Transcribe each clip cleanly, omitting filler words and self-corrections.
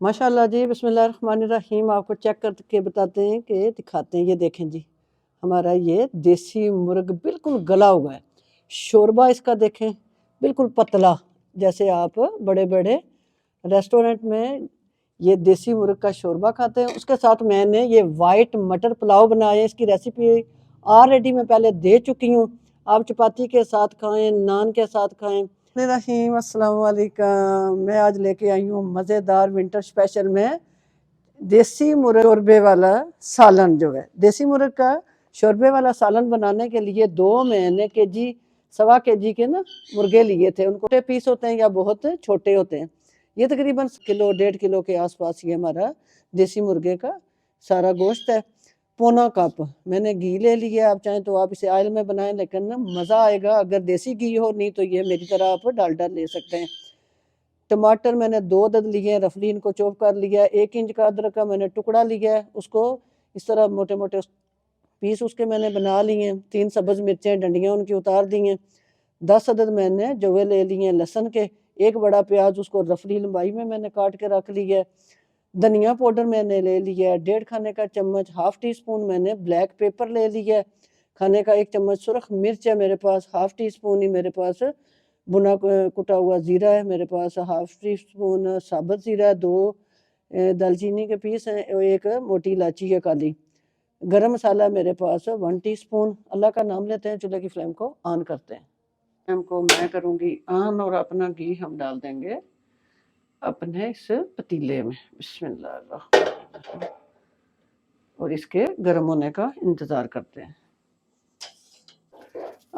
माशाल्लाह जी, बिस्मिल्लाहिर्रहमानिर्रहीम। आपको चेक करके बताते हैं कि दिखाते हैं। ये देखें जी, हमारा ये देसी मुर्ग बिल्कुल गला हुआ है। शोरबा इसका देखें, बिल्कुल पतला, जैसे आप बड़े बड़े रेस्टोरेंट में ये देसी मुर्ग का शोरबा खाते हैं। उसके साथ मैंने ये वाइट मटर पुलाव बनाया है। इसकी रेसिपी ऑलरेडी मैं पहले दे चुकी हूँ। आप चपाती के साथ खाएं, नान के साथ खाएं। रहीम अस्सलाम वालेकुम। मैं आज लेके आई हूँ मज़ेदार विंटर स्पेशल में देसी मुर्ग शोरबे वाला सालन। जो है देसी मुर्ग का शोरबे वाला सालन बनाने के लिए दो मैंने केजी सवा केजी के ना मुर्गे लिए थे। उनको छोटे पीस होते हैं या बहुत छोटे होते हैं। ये तकरीबन किलो 1.5 किलो के आसपास ये हमारा देसी मुर्गे का सारा गोश्त है। पौना कप मैंने घी ले लिया। आप चाहें तो आप इसे ऑयल में बनाएं, लेकिन ना मज़ा आएगा अगर देसी घी हो, नहीं तो ये मेरी तरह आप डालडा ले सकते हैं। टमाटर मैंने 2 अदद लिए, रफली इनको चॉप कर लिया। 1 इंच का अदरक का मैंने टुकड़ा लिया है, उसको इस तरह मोटे मोटे पीस उसके मैंने बना लिए हैं। 3 सब्ज़ मिर्चें डंडियाँ उनकी उतार दी हैं। 10 अदद मैंने जवे ले लिए हैं लहसुन के। 1 बड़ा प्याज उसको रफली लंबाई में मैंने काट के रख लिया है। धनिया पाउडर मैंने ले लिया है 1.5 खाने का चम्मच। हाफ टी स्पून मैंने ब्लैक पेपर ले लिया है। खाने का 1 चम्मच सुरख मिर्च है मेरे पास। हाफ टी स्पून ही मेरे पास भुना कुटा हुआ ज़ीरा है मेरे पास। हाफ टी स्पून साबुत ज़ीरा, 2 दालचीनी के पीस हैं, 1 मोटी इलायची है काली। गरम मसाला मेरे पास 1 टीस्पून। अल्लाह का नाम लेते हैं, चूल्हे की फ्लेम को ऑन करते हैं। फ्लेम को मैं करूँगी ऑन और अपना घी हम डाल देंगे अपने इस पतीले में। बिस्मिल्लाह। और इसके गर्म होने का इंतज़ार करते हैं।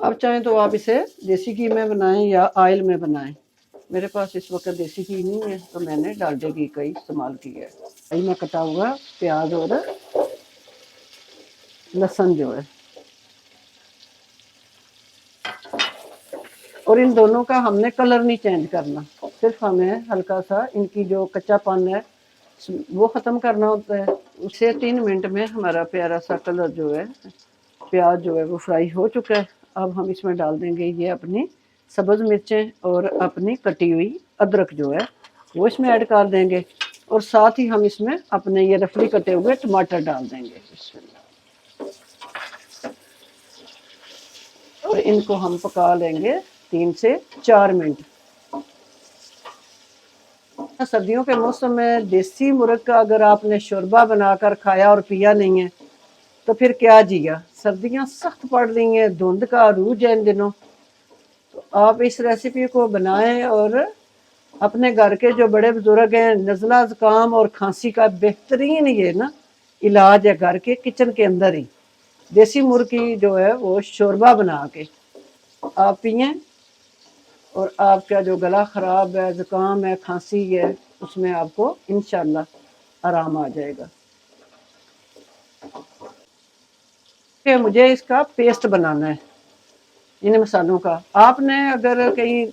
आप चाहें तो आप इसे देसी घी में बनाएं या ऑयल में बनाएं। मेरे पास इस वक्त देसी घी नहीं है तो मैंने डालडे घी का ही इस्तेमाल किया है। कढ़ाई में कटा हुआ प्याज और लहसुन जो है, और इन दोनों का हमने कलर नहीं चेंज करना, सिर्फ हमें हल्का सा इनकी जो कच्चापन है वो ख़त्म करना होता है। उससे 3 मिनट में हमारा प्यारा सा कलर जो है, प्याज जो है वो फ्राई हो चुका है। अब हम इसमें डाल देंगे ये अपनी सब्ज़ मिर्चें और अपनी कटी हुई अदरक जो है वो इसमें ऐड कर देंगे। और साथ ही हम इसमें अपने ये रफली कटे हुए टमाटर डाल देंगे। और इनको हम पका लेंगे 3 से 4 मिनट। सर्दियों के मौसम में देसी मुर्ग का अगर आपने शोरबा बनाकर खाया और पिया नहीं है तो फिर क्या जिया। सर्दियाँ सख्त पड़ रही हैं, धुंध का अरूज है इन दिनों। तो आप इस रेसिपी को बनाएं और अपने घर के जो बड़े बुजुर्ग हैं, नज़ला ज़ुकाम और खांसी का बेहतरीन ये ना इलाज है घर के किचन के अंदर ही। देसी मुर्ग की जो है वो शोरबा बना के आप पिएं और आपका जो गला ख़राब है, ज़ुकाम है, खांसी है, उसमें आपको इंशाल्लाह आराम आ जाएगा। कि मुझे इसका पेस्ट बनाना है इन मसालों का। आपने अगर कहीं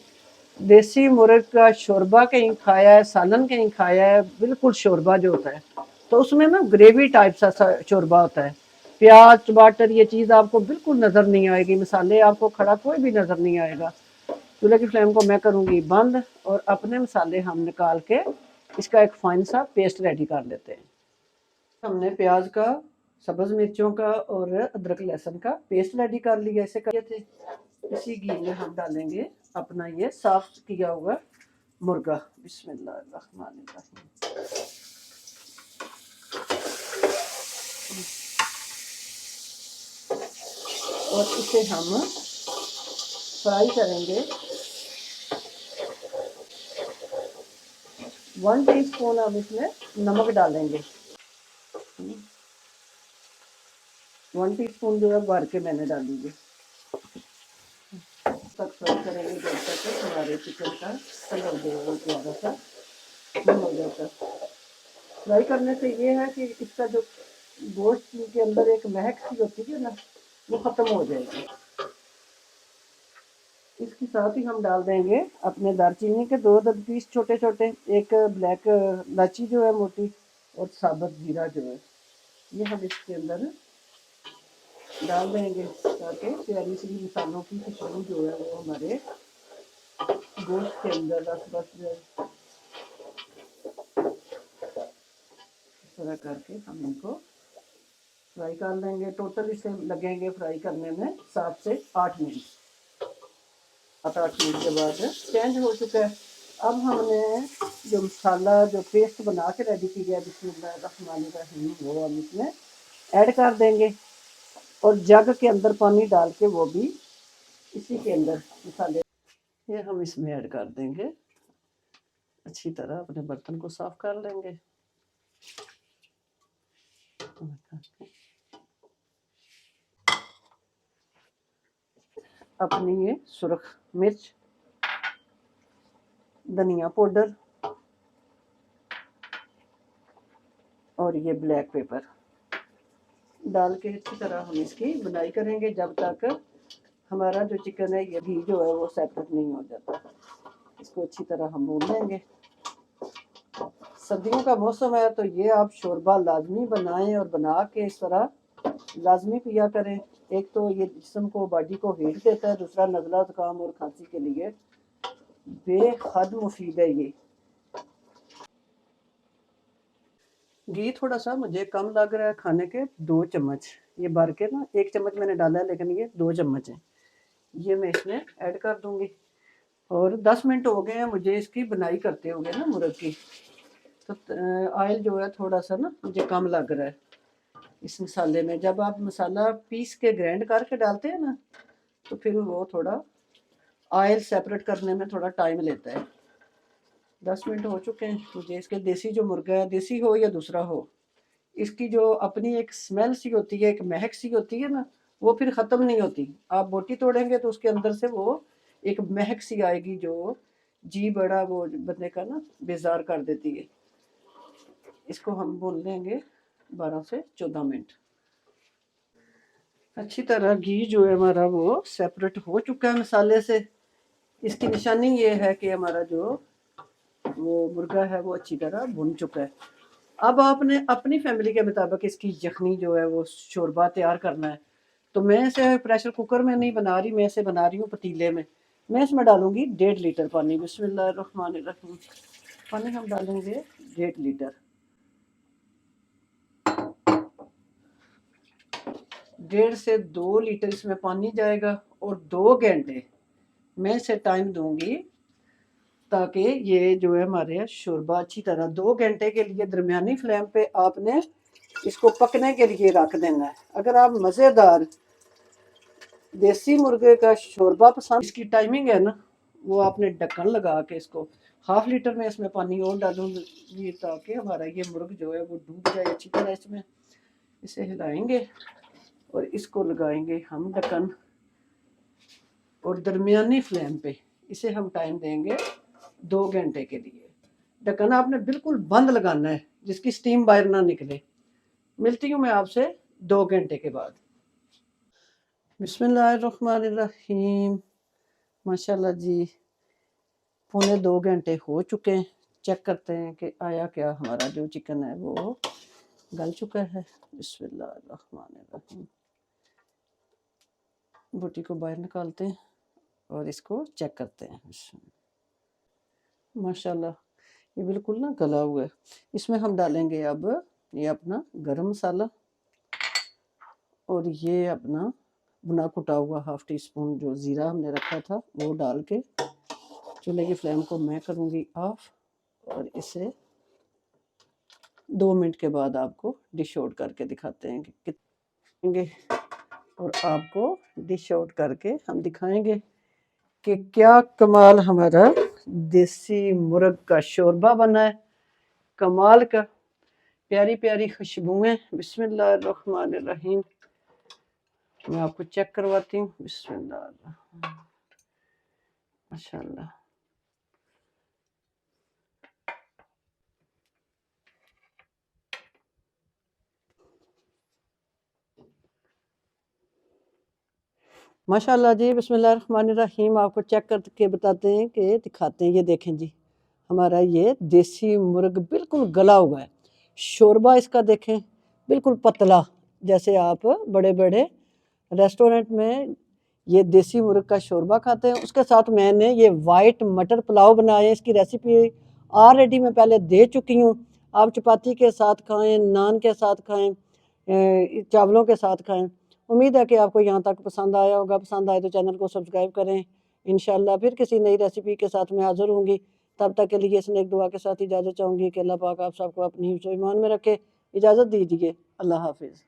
देसी मुर्ग का शोरबा कहीं खाया है, सालन कहीं खाया है, बिल्कुल शोरबा जो होता है तो उसमें ना ग्रेवी टाइप सा शोरबा होता है। प्याज टमाटर ये चीज़ आपको बिल्कुल नज़र नहीं आएगी, मसाले आपको खड़ा कोई भी नज़र नहीं आएगा। चूल्हे की फ्लेम को मैं करूँगी बंद और अपने मसाले हम निकाल के इसका एक फाइन सा पेस्ट रेडी कर लेते हैं। हमने प्याज का, सब्ज़ मिर्चों का और अदरक लहसुन का पेस्ट रेडी कर लिया। इसे किए थे। इसी घी में हम डालेंगे अपना ये साफ किया हुआ मुर्गा। बिस्मिल्लाहिर्रहमानिर्रहीम। और इसे हम फ्राई करेंगे। 1 टीस्पून अब इसमें नमक डालेंगे। 1 टीस्पून जो है भर के मैंने डाली है। तक फ्राई करेंगे जब तक हमारे चिकन का कलर जो है प्यारा सा हो जाता है। फ्राई करने से ये है कि इसका जो गोश्त के अंदर एक महक सी होती है ना, वो ख़त्म हो जाएगी। इसके साथ ही हम डाल देंगे अपने दालचीनी के 2 अदद पीस छोटे छोटे, 1 ब्लैक इलायची जो है मोटी, और साबुत ज़ीरा जो है ये हम इसके अंदर डाल देंगे ताकि प्यारी सी मसालों की खुशबू जो है वो हमारे गोश्त के अंदर रस बस जाए। तरह करके हम इनको फ्राई कर लेंगे। टोटल इसे लगेंगे फ्राई करने में 7 से 8 मिनट। 7-8 मिनट के बाद चेंज हो चुका है। अब हमने जो मसाला जो पेस्ट बना के रेडी किया बिस्मिल्लाहिर्रहमानिर्रहीम वो हम इसमें ऐड कर देंगे और जग के अंदर पानी डाल के वो भी इसी के अंदर मसाले ये हम इसमें ऐड कर देंगे। अच्छी तरह अपने बर्तन को साफ कर लेंगे। अपनी ये सुरख मिर्च, धनिया पाउडर और ये ब्लैक पेपर डाल के अच्छी तरह हम इसकी बुनाई करेंगे जब तक हमारा जो चिकन है ये घी जो है वो सेपरेट नहीं हो जाता। इसको अच्छी तरह हम भून लेंगे। सर्दियों का मौसम है तो ये आप शोरबा लाजमी बनाएं और बना के इस तरह लाजमी पिया करें। एक तो ये जिस्म को बॉडी को हीट देता है, दूसरा नज़ला ज़ुकाम और खांसी के लिए बेहद मुफीद है। ये घी थोड़ा सा मुझे कम लग रहा है खाने के 2 चम्मच। ये भर के ना 1 चम्मच मैंने डाला है लेकिन ये 2 चम्मच है। ये मैं इसमें ऐड कर दूंगी। और 10 मिनट हो गए हैं मुझे इसकी बुनाई करते हुए ना मुर्ग की। तो ऑयल जो है थोड़ा सा ना मुझे कम लग रहा है इस मसाले में। जब आप मसाला पीस के ग्राइंड करके डालते हैं ना तो फिर वो थोड़ा ऑयल सेपरेट करने में थोड़ा टाइम लेता है। 10 मिनट हो चुके हैं। मुझे इसके देसी जो मुर्गा है, देसी हो या दूसरा हो, इसकी जो अपनी एक स्मेल सी होती है, एक महक सी होती है ना, वो फिर ख़त्म नहीं होती। आप बोटी तोड़ेंगे तो उसके अंदर से वो एक महक सी आएगी जो जी बड़ा वो बंदे का ना बेजार कर देती है। इसको हम भून लेंगे 12 से 14 मिनट। अच्छी तरह घी जो है हमारा वो सेपरेट हो चुका है मसाले से। इसकी निशानी ये है कि हमारा जो वो मुर्गा है वो अच्छी तरह भुन चुका है। अब आपने अपनी फैमिली के मुताबिक इसकी यखनी जो है वो शोरबा तैयार करना है। तो मैं इसे प्रेशर कुकर में नहीं बना रही, मैं इसे बना रही हूँ पतीले में। मैं इसमें डालूंगी 1.5 लीटर पानी। बिस्मिल्लाहिर्रहमानिर्रहीम। पानी हम डालेंगे 1.5 लीटर। 1.5 से 2 लीटर इसमें पानी जाएगा और 2 घंटे मैं इसे टाइम दूंगी ताकि ये जो है हमारे शोरबा अच्छी तरह 2 घंटे के लिए दरमियानी फ्लेम पे आपने इसको पकने के लिए रख देना है। अगर आप मज़ेदार देसी मुर्गे का शोरबा पसंद, इसकी टाइमिंग है ना वो आपने ढक्कन लगा के इसको 1/2 लीटर में इसमें पानी और डालूंगी ताकि हमारा ये मुर्ग जो है वो डूब जाए अच्छी तरह इसमें। इसे हिलाएंगे और इसको लगाएंगे हम ढक्कन और दरमियानी फ्लेम पे इसे हम टाइम देंगे 2 घंटे के लिए। ढक्कन आपने बिल्कुल बंद लगाना है जिसकी स्टीम बाहर ना निकले। मिलती हूँ मैं आपसे 2 घंटे के बाद। बिस्मिल्लाहिर्रहमानिर्रहीम। माशाल्लाह जी 1.25 घंटे हो चुके हैं। चेक करते हैं कि आया क्या हमारा जो चिकन है वो गल चुका है। बिस्मिल्लाहिर्रहमानिर्रहीम। बोटी को बाहर निकालते हैं और इसको चेक करते हैं। माशाल्लाह ये बिल्कुल ना गला हुआ है। इसमें हम डालेंगे अब ये अपना गरम मसाला और ये अपना भुना कुटा हुआ 1/2 टीस्पून जो ज़ीरा हमने रखा था वो डाल के चूल्हे की फ्लेम को मैं करूँगी ऑफ और इसे 2 मिनट के बाद आपको डिश आउट करके दिखाते हैं कि कितने और आपको डिश आउट करके हम दिखाएंगे कि क्या कमाल हमारा देसी मुर्ग का शोरबा बना है। कमाल का, प्यारी प्यारी खुशबुएं। बिस्मिल्लाहिर्रहमानिर्रहीम। मैं आपको चेक करवाती हूँ। बिस्मिल्लाह, माशाल्लाह। माशाल्लाह जी बिस्मिल्लाहिर्रहमानिर्रहीम। आपको चेक करके बताते हैं कि दिखाते हैं। ये देखें जी हमारा ये देसी मुर्ग बिल्कुल गला हुआ है। शोरबा इसका देखें बिल्कुल पतला, जैसे आप बड़े बड़े रेस्टोरेंट में ये देसी मुर्ग का शोरबा खाते हैं। उसके साथ मैंने ये वाइट मटर पुलाव बनाए, इसकी रेसिपी ऑलरेडी मैं पहले दे चुकी हूँ। आप चपाती के साथ खाएं, नान के साथ खाएं, चावलों के साथ खाएं। उम्मीद है कि आपको यहाँ तक पसंद आया होगा। पसंद आए तो चैनल को सब्सक्राइब करें। इंशाल्लाह फिर किसी नई रेसिपी के साथ मैं हाज़िर होंगी। तब तक के लिए इसने एक दुआ के साथ इजाज़त चाहूँगी कि अल्लाह पाक आप सबको अपनी हिफ्ज़-ओ-ईमान में रखे। इजाज़त दीजिए। अल्लाह हाफ़िज़।